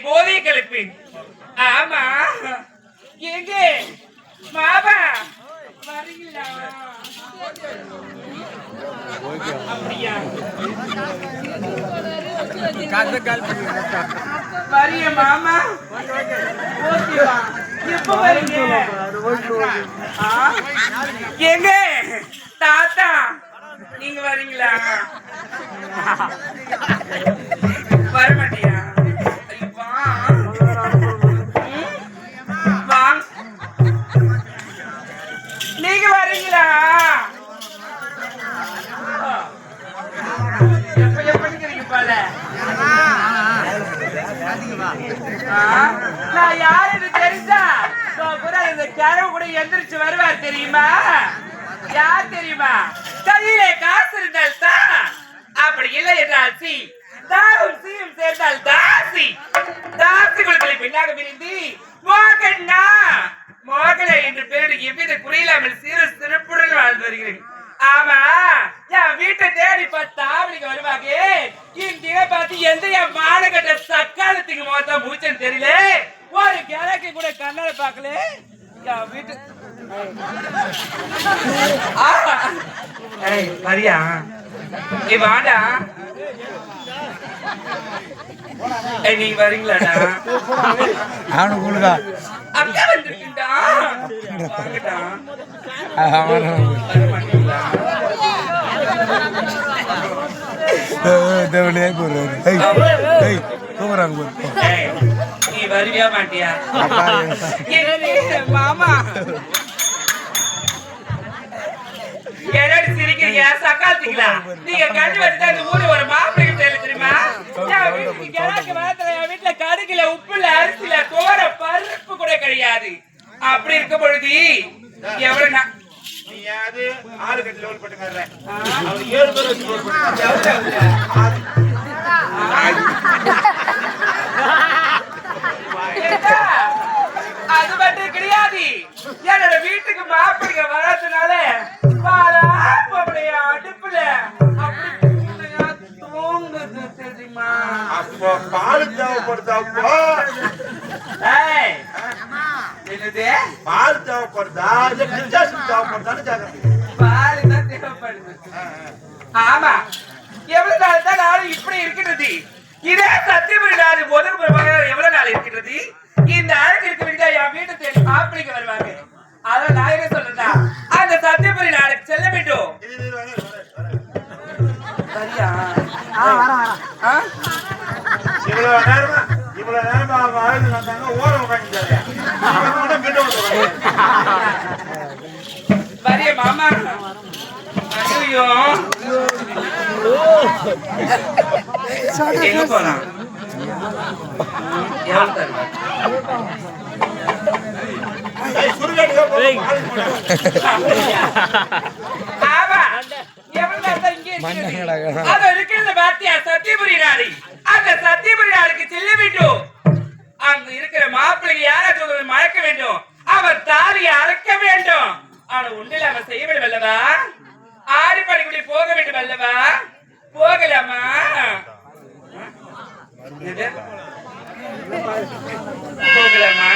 போதை கலப்பு. ஆமா எங்க மாமா வரீங்களா? அப்படியா வரிய மாமா? ஓகேவா? எப்ப வரீங்க? எங்க தாத்தா நீங்க வரீங்களா? வரமாட்டியா? நீங்க வரீங்களா? எப்ப எப்படிங்கிறீங்க போல. நான் யாருன்னு தெரிஞ்சா இந்த கிழவு கூட எந்திரிச்சு வருவார் தெரியுமா? யார் தெரியுமா? கையிலே காசு இருந்தால் தான், அப்படி இல்லை என்றால் சி தாரும் சீயும் சேர்ந்தால் தாசி. தாசி குலத்தில் பின்னாக பிரிந்து மோகன்னா மோகன என்று பேரு எவ்வித குறையில்லாமல் சீர சிறப்புடன் வாழ்ந்து வருகிறேன். ஆமா என் வீட்டை தேடி பார்த்தா அவனுக்கு வருவாங்க. இங்கே பார்த்து எந்த என் மானகட்ட சக்காலத்துக்கு மொத்தம் மூச்சன்னு தெரியல. ஒரு கிழக்கு கூட கண்ணால பார்க்கல. என் வீட்டு வரியா? நீ வாடா. நீங்க வரீங்களாடா? அக்கா வந்துருக்கீங்கடா. வாங்கடா. நீ வருவியா மாட்டியா? மாமா என்னடி சிரிக்கிறீங்க? சக்காத்திங்களா? நீங்க கண்டு வச்சுட்டா இந்த ஊரு ஒரு மாப்பிளைக்கு தெரியல தெரியுமா? என் வீட்டுக்கு கிழக்கு வாரத்துல என் வீட்டுல கடுகுல உப்புல அரிசில தோர பருப்பு கூட கிடையாது. அப்படி இருக்க பொழுது எவ்வளவு நீ யாரு ஆளு கட்டி லோன் போட்டுங்கற அவர் 7 பேர் வச்சு லோன் போட்டுங்க. அது மட்டும் கிடையாது. என்னோட வீட்டுக்கு மாப்பிளைங்க வராதனால அடுப்புல அப்படி தூங்குது தெரியுமா? அப்போ பால் தேவைப்படுதா? என்னது பால் தேவைப்படுதா? தேவைப்படுதான்னு கேட்கறேன். பால் தான் தேவைப்படுது. ஆமா எவ்வளவு நாள் தான் நானும் இப்படி இருக்கிறது. இதே சத்தியமணி நாடு எவ்வளவு நாள் இருக்கிறது? இந்த அழகு இருக்க வேண்டிய என் வீட்டை தேடி மாப்பிளைக்கு வருவாங்க. அதான் நான் என்ன சொல்றேன்னா அந்த சத்தியமணி நாடுக்கு செல்ல வேண்டும். சரியா? இவ்வளவு நேரமா அவங்க ஆயுது வந்தாங்க. ஓரம் உட்காந்துட்டாரு. வரிய மாமா. ஐயோ எங்க போலாம்? எவ்வளவு தருவார்? ஆமா சத்தியபுரி நாடு. அந்த சத்தியபுரி நாடுக்கு செல்ல வேண்டும். அங்க இருக்கிற மாப்பிள்ளை யாராச்சும் மறக்க வேண்டும். அவர் தாலியை அறக்க வேண்டும். ஆனா ஒன்றில் அவர் செய்ய வேண்டும் அல்லவா? ஆடி பணிக்குள்ளே போக வேண்டும் அல்லவா? போகலாமா? போகலாமா?